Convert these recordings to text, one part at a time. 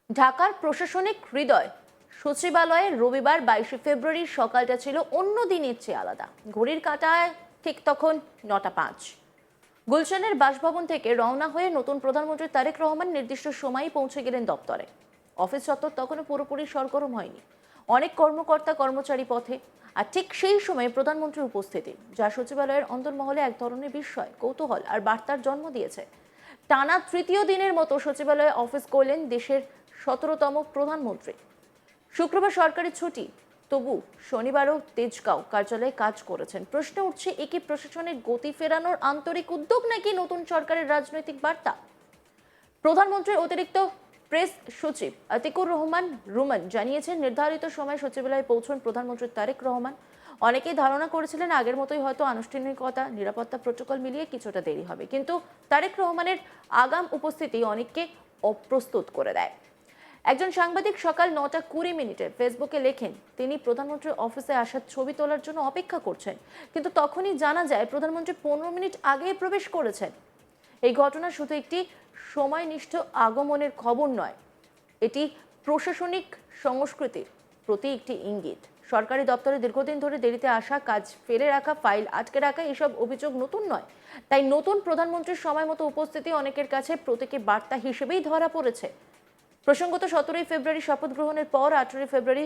ঢাকার প্রশাসনিক হৃদয় সচিবালয়ে রবিবার 22 ফেব্রুয়ারি সকালটা ছিল অন্য দিনের চেয়ে আলাদা। ঘড়ির কাঁটায় ঠিক তখন 9টা 5। গুলশানের বাসভবন থেকে রওনা হয়ে নতুন প্রধানমন্ত্রী তারেক রহমান নির্দিষ্ট সময়েই পৌঁছে গেলেন দপ্তরে। অফিস চত্বর তখনও পুরোপুরি সরগরম হয়নি, অনেক কর্মকর্তা কর্মচারী পথে। আর ঠিক সেই সময়ে প্রধানমন্ত্রীর উপস্থিতি, যা সচিবালয়ের অন্তর্মহলে এক ধরনের বিস্ময়, কৌতূহল আর বার্তার জন্ম দিয়েছে। টানা তৃতীয় দিনের মতো সচিবালয়ে অফিস করলেন দেশের 17তম প্রধানমন্ত্রী। শুক্রবার সরকারি ছুটি, তবু শনিবারও তেজগাঁও কার্যালয়ে কাজ করেছেন। প্রশ্ন উঠছে, এ কি প্রশাসনের গতি ফেরানোর আন্তরিক উদ্যোগ নাকি নতুন সরকারের রাজনৈতিক বার্তা? প্রধানমন্ত্রীর অতিরিক্ত প্রেস সচিব আতিকুর রহমান রুমান জানিয়েছেন, নির্ধারিত সময়ে সচিবালয়ে পৌঁছন প্রধানমন্ত্রী তারেক রহমান। অনেকেই ধারণা করেছিলেন আগের মতোই হয়তো আনুষ্ঠানিকতা, নিরাপত্তা প্রটোকল মিলিয়ে কিছুটা দেরি হবে, কিন্তু তারেক রহমানের আগাম উপস্থিতি অনেককে অপ্রস্তুত করে দেয়। একজন সাংবাদিক সকাল 9টা 20 ফেসবুকে লেখেন, তিনি প্রধানমন্ত্রীর অফিসে আসার ছবি তোলার জন্য অপেক্ষা করছেন, কিন্তু তখনই জানা যায় প্রধানমন্ত্রী 15 মিনিট আগেই প্রবেশ করেছেন। এই ঘটনা শুধু একটি সময়নিষ্ঠ আগমনের খবর নয়, এটি প্রশাসনিক সংস্কৃতির প্রতি একটি ইঙ্গিত। সরকারি দপ্তরে দীর্ঘদিন ধরে দেরিতে আসা, কাজ ফেলে রাখা, ফাইল আটকে রাখা, এসব অভিযোগ নতুন নয়। তাই নতুন প্রধানমন্ত্রীর সময় মতো উপস্থিতি অনেকের কাছে প্রতীকী বার্তা হিসেবেই ধরা পড়েছে। প্রসঙ্গত, 17 ফেব্রুয়ারি শপথ গ্রহণের পর 18 ফেব্রুয়ারি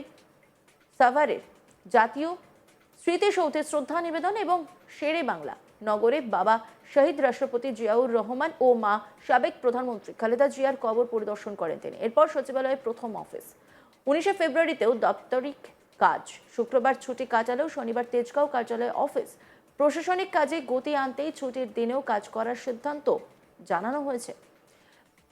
সাভারের জাতীয় স্মৃতিসৌধে শ্রদ্ধা নিবেদন এবং শেরে বাংলা নগরে বাবা শহীদ রাষ্ট্রপতি জিয়াউর রহমান ও মা সাবেক প্রধানমন্ত্রী খালেদা জিয়ার কবর পরিদর্শন করেন তিনি। এরপর সচিবালয়ে প্রথম অফিস। 19 ফেব্রুয়ারিতেও দাপ্তরিক কাজ। শুক্রবার ছুটি কাটালেও শনিবার তেজগাঁও কার্যালয়ে অফিস। প্রশাসনিক কাজে গতি আনতেই ছুটির দিনেও কাজ করার সিদ্ধান্ত জানানো হয়েছে।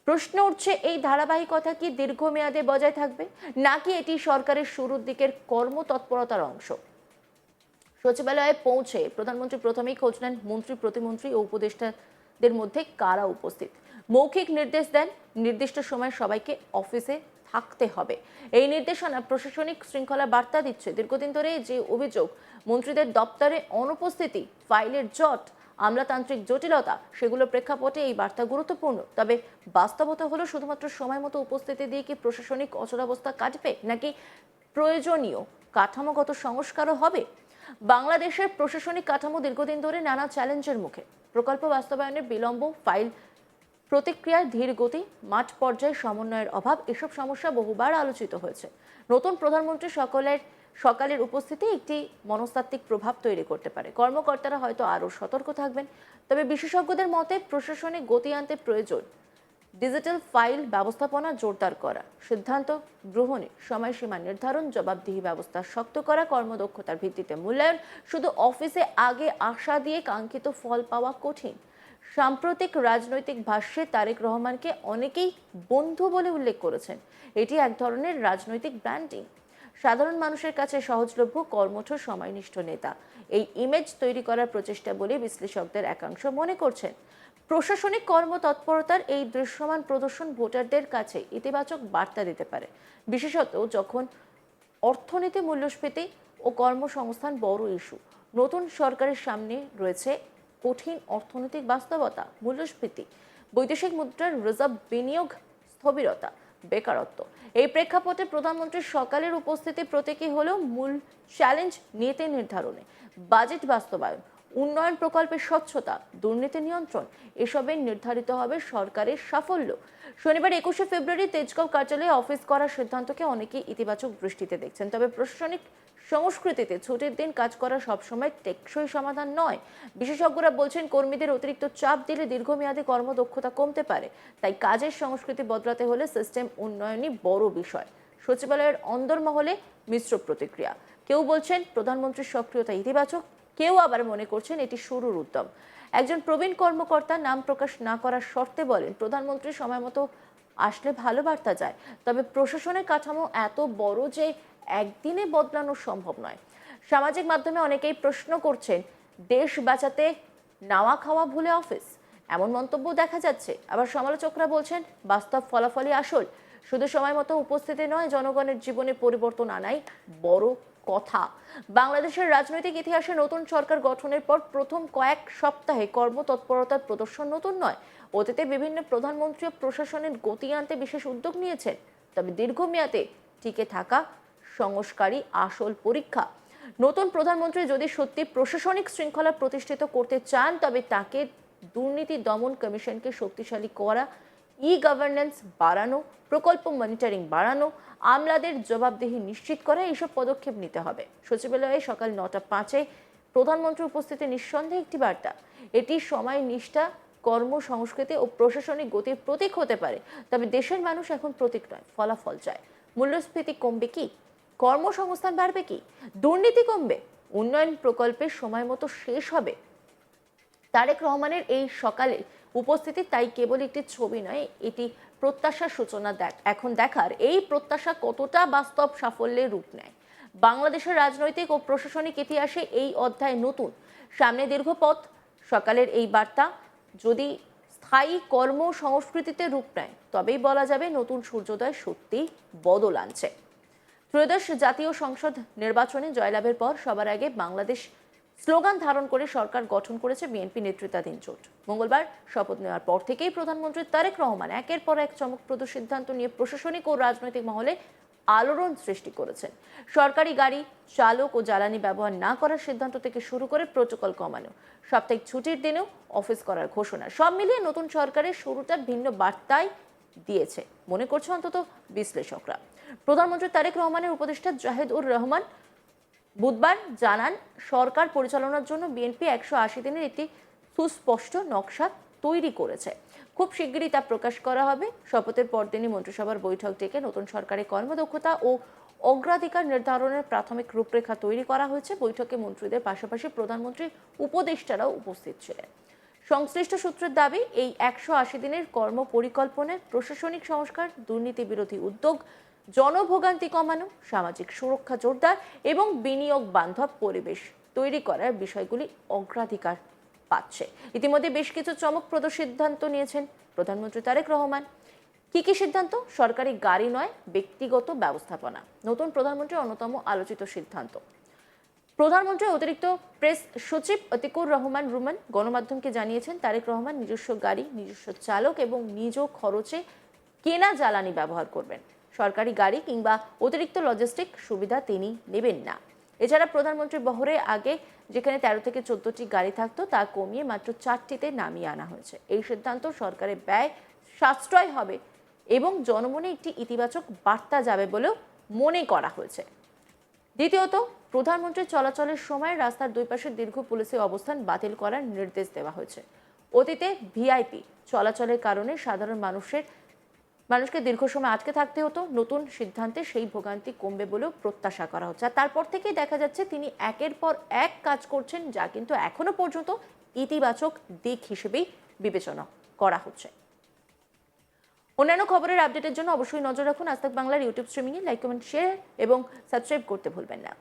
প্রশ্ন উঠছে, এই ধারাবাহিকতা কি দীর্ঘমেয়াদে বজায় থাকবে, নাকি এটি সরকারের শুরুর দিকের কর্মতৎপরতার অংশ? সচিবালয়ে পৌঁছে প্রধানমন্ত্রী প্রথমেই খোঁজ নেন মন্ত্রী, প্রতিমন্ত্রী ও উপদেষ্টাদের মধ্যে কারা উপস্থিত। মৌখিক নির্দেশ দেন, নির্দিষ্ট সময় সবাইকে অফিসে থাকতে হবে। এই নির্দেশনা প্রশাসনিক শৃঙ্খলা বার্তা দিচ্ছে। দীর্ঘদিন ধরে যে অভিযোগ, মন্ত্রীদের দপ্তরে অনুপস্থিতি, ফাইলের জট, আমলাতান্ত্রিক জটিলতা, সেগুলোর প্রেক্ষাপটে এই বার্তা গুরুত্বপূর্ণ। তবে বাস্তবতা হলো, শুধুমাত্র সময় মতো উপস্থিতি দিয়ে কি প্রশাসনিক অচলাবস্থা কাটবে, নাকি প্রয়োজনীয় কাঠামোগত সংস্কারও হবে? বাংলাদেশের প্রশাসনিক কাঠামো দীর্ঘদিন ধরে নানা চ্যালেঞ্জের মুখে। প্রকল্প বাস্তবায়নের বিলম্ব, ফাইল প্রতিক্রিয়ার ধীর গতি, মাঠ পর্যায়ে সমন্বয়ের অভাব, এসব সমস্যা বহুবার আলোচিত হয়েছে। নতুন প্রধানমন্ত্রী সকালের উপস্থিতি একটি মনস্তাত্ত্বিক প্রভাব তৈরি করতে পারে। কর্মকর্তারা হয়তো আরও সতর্ক থাকবেন। তবে বিশেষজ্ঞদের মতে প্রশাসনে গতি আনতে প্রয়োজন ডিজিটাল ফাইল ব্যবস্থাপনা জোরদার করা, সিদ্ধান্ত গ্রহণে সময়সীমা নির্ধারণ, জবাবদিহি ব্যবস্থা শক্ত করা, কর্মদক্ষতার ভিত্তিতে মূল্যায়ন। শুধু অফিসে আগে আশা দিয়ে কাঙ্ক্ষিত ফল পাওয়া কঠিন। সাম্প্রতিক রাজনৈতিক ভাষ্যে তারেক রহমানকে অনেকেই বন্ধু বলে উল্লেখ করেছেন। এটি এক ধরনের রাজনৈতিক ব্র্যান্ডিং। সাধারণ মানুষের কাছে সহজলভ্য, কর্মঠ, সময়নিষ্ঠ নেতা, এই ইমেজ তৈরি করার প্রচেষ্টা বলে বিশ্লেষকদের একাংশ মনে করছেন। প্রশাসনিক কর্মতৎপরতার এই দৃশ্যমান প্রদর্শন ভোটারদের কাছে ইতিবাচক বার্তা দিতে পারে, বিশেষত যখন অর্থনীতি, মূল্যস্ফীতি ও কর্মসংস্থান বড় ইস্যু। নতুন সরকারের সামনে রয়েছে কঠিন অর্থনৈতিক বাস্তবতা, মূল্যস্ফীতি, বৈদেশিক মুদ্রার রিজার্ভ বিনিয়োগ স্থবিরতা, বেকারত্ব। এই প্রেক্ষাপটে প্রধানমন্ত্রীর সকালের উপস্থিতি প্রতীকী হলেও মূল চ্যালেঞ্জ নীতি নির্ধারণে, বাজেট বাস্তবায়ন, উন্নয়ন প্রকল্পের স্বচ্ছতা, দুর্নীতি নিয়ন্ত্রণ, এসবে নির্ধারিত হবে সরকারের সাফল্য। শনিবার 21 ফেব্রুয়ারি তেজগাঁও কার্যালয়ে অফিস করার সিদ্ধান্তকে অনেকেই ইতিবাচক দৃষ্টিতে দেখছেন। তবে প্রশাসনিক সংস্কৃতিতে ছুটির দিন কাজ করা সবসময় টেকসই সমাধান নয়। বিশেষজ্ঞরা বলছেন, কর্মীদের অতিরিক্ত চাপ দিলে দীর্ঘমেয়াদী কর্মদক্ষতা কমতে পারে। তাই কাজের সংস্কৃতি বদলাতে হলে সিস্টেম উন্নয়নই বড় বিষয়। সচিবালয়ের অন্দরমহলে মিশ্র প্রতিক্রিয়া। কেউ বলছেন প্রধানমন্ত্রীর সক্রিয়তা ইতিবাচক, কেউ আবার মনে করছেন এটি শুরুর উদ্যম। একজন প্রবীণ কর্মকর্তা নাম প্রকাশ না করার শর্তে বলেন, প্রধানমন্ত্রী সময় মতো আসলে ভালো বার্তা যায়, তবে প্রশাসনের কাঠামো এত বড় যে একদিনে বদলানো সম্ভব নয়। সামাজিক মাধ্যমে অনেকেই প্রশ্ন করছেন, দেশ বাঁচাতে নাওয়া খাওয়া ভুলে অফিস, এমন মন্তব্য দেখা যাচ্ছে। আবার সমালোচকরা বলছেন, বাস্তব ফলাফলই আসল। শুধু সময় মতো উপস্থিতি নয়, জনগণের জীবনে পরিবর্তন আনাই বড় কথা। বাংলাদেশের রাজনৈতিক ইতিহাসে নতুন সরকার গঠনের পর প্রথম কয়েক সপ্তাহে কর্মতৎপরতার প্রদর্শন নতুন নয়। অতীতে বিভিন্ন প্রধানমন্ত্রী প্রশাসনের গতি আনতে বিশেষ উদ্যোগ নিয়েছেন। তবে দীর্ঘমেয়াদে টিকে থাকা সংস্কারই আসল পরীক্ষা। নতুন প্রধানমন্ত্রী যদি সত্যি প্রশাসনিক শৃঙ্খলা প্রতিষ্ঠিত করতে চান, তবে তাকে দুর্নীতি দমন কমিশনকে শক্তিশালী করা, গভর্নেন্স বাড়ানো, প্রকল্প মনিটরিং বাড়ানো, আমলাদের জবাবদিহি নিশ্চিত করা, এইসব পদক্ষেপ নিতে হবে। সচিবালয়ে সকাল 9:05 প্রধানমন্ত্রীর উপস্থিতি নিঃসন্দেহে একটি বার্তা। এটি সময় নিষ্ঠা, কর্মসংস্কৃতি ও প্রশাসনিক গতির প্রতীক হতে পারে। তবে দেশের মানুষ এখন প্রতীক নয়, ফলাফল চায়। মূল্যস্ফীতি কমবে কি? কর্মসংস্থান বাড়বে কি? দুর্নীতি কমবে? উন্নয়ন প্রকল্পের সময় মতো শেষ হবে? তারেক রহমানের এই সকালে উপস্থিতি তাই কেবল একটি ছবি নয়, এটি প্রত্যাশার সূচনা। এখন দেখার এই প্রত্যাশা কতটা বাস্তব সাফল্যের রূপ নেয়। বাংলাদেশের রাজনৈতিক ও প্রশাসনিক ইতিহাসে এই অধ্যায় নতুন, সামনে দীর্ঘ পথ। সকালের এই বার্তা যদি স্থায়ী কর্ম সংস্কৃতিতে রূপ নেয়, তবেই বলা যাবে নতুন সূর্যোদয় সত্যিই বদল আনছে। ত্রয়োদশ জাতীয় সংসদ নির্বাচনে জয়লাভের পর সবার আগে বাংলাদেশ স্লোগান ধারণ করে সরকার গঠন করেছে বিএনপি নেতৃত্বাধীন জোট। মঙ্গলবার শপথ নেওয়ার পর থেকেই প্রধানমন্ত্রী তারেক রহমান একের পর এক চমকপ্রদ সিদ্ধান্ত নিয়ে প্রশাসনিক ও রাজনৈতিক মহলে আলোড়ন সৃষ্টি করেছেন। সরকারি গাড়ি চালক ও জ্বালানি ব্যবহার না করার সিদ্ধান্ত থেকে শুরু করে প্রোটোকল কমানো, সাপ্তাহিক ছুটির দিনেও অফিস করার ঘোষণা, সব মিলিয়ে নতুন সরকারের শুরুটা ভিন্ন বার্তায় দিয়েছে মনে করছে অন্তত বিশ্লেষকরা। প্রধানমন্ত্রী তারেক রহমানের উপদেষ্টা জাহিদ-উর রহমান বুধবার জানান, সরকার পরিচালনার জন্য বিএনপি 180 দিনের একটি সুস্পষ্ট নকশা তৈরি করেছে। খুব শিগগিরই তা প্রকাশ করা হবে। শপথের পরদিনই মন্ত্রিসভার বৈঠক ডেকে নতুন সরকারের কর্মদক্ষতা ও অগ্রাধিকার নির্ধারণের প্রাথমিক রূপরেখা তৈরি করা হয়েছে। বৈঠকে মন্ত্রীদের পাশাপাশি প্রধানমন্ত্রীর উপদেষ্টারাও উপস্থিত ছিলেন। সংশ্লিষ্ট সূত্রের দাবি, এই 180 দিনের কর্ম পরিকল্পনায় প্রশাসনিক সংস্কার, দুর্নীতি বিরোধী উদ্যোগ, জনভোগান্তি কমানো, সামাজিক সুরক্ষা জোরদার এবং বিনিয়োগ বান্ধব পরিবেশ তৈরি করার বিষয়গুলি অগ্রাধিকার পাচ্ছে। ইতিমধ্যে বেশ কিছু চমকপ্রদ সিদ্ধান্ত নিয়েছেন প্রধানমন্ত্রী তারেক রহমান। কি সিদ্ধান্ত? সরকারি গাড়ি নয়, ব্যক্তিগত ব্যবস্থাপনা নতুন প্রধানমন্ত্রীর অন্যতম আলোচিত সিদ্ধান্ত। প্রধানমন্ত্রীর অতিরিক্ত প্রেস সচিব অতিকুর রহমান রুমান গণমাধ্যমকে জানিয়েছেন, তারেক রহমান নিজস্ব গাড়ি, নিজস্ব চালক এবং নিজ খরচে কেনা জ্বালানি ব্যবহার করবেন। সরকারি গাড়ি কিংবা অতিরিক্ত লজিস্টিক সুবিধা তিনি নেবেন না। এছাড়া প্রধানমন্ত্রীর বহরে আগে যেখানে 13 থেকে 14টি গাড়ি থাকতো, তা কমিয়ে মাত্র 4টিতে নামিয়ে আনা হয়েছে। এই সিদ্ধান্ত সরকারের ব্যয় সাশ্রয় হবে এবং জনমনে একটি ইতিবাচক বার্তা যাবে বলেও মনে করা হয়েছে। দ্বিতীয়ত, প্রধানমন্ত্রীর চলাচলের সময় রাস্তার দুই পাশে দীর্ঘ পুলিশি অবস্থান বাতিল করার নির্দেশ দেওয়া হয়েছে। অতীতে ভিআইপি চলাচলের কারণে সাধারণ মানুষকে দীর্ঘ সময় আটকে থাকতে হতো। নতুন সিদ্ধান্তে সেই ভোগান্তি কমবে বলেও প্রত্যাশা করা হচ্ছে। আর তারপর থেকেই দেখা যাচ্ছে তিনি একের পর এক কাজ করছেন, যা কিন্তু এখনো পর্যন্ত ইতিবাচক দিক হিসেবেই বিবেচনা করা হচ্ছে। অন্যান্য খবরের আপডেটের জন্য অবশ্যই নজর রাখুন আজ তাক বাংলার ইউটিউব স্ট্রিমিংয়ে। লাইক, কমেন্ট, শেয়ার এবং সাবস্ক্রাইব করতে ভুলবেন না।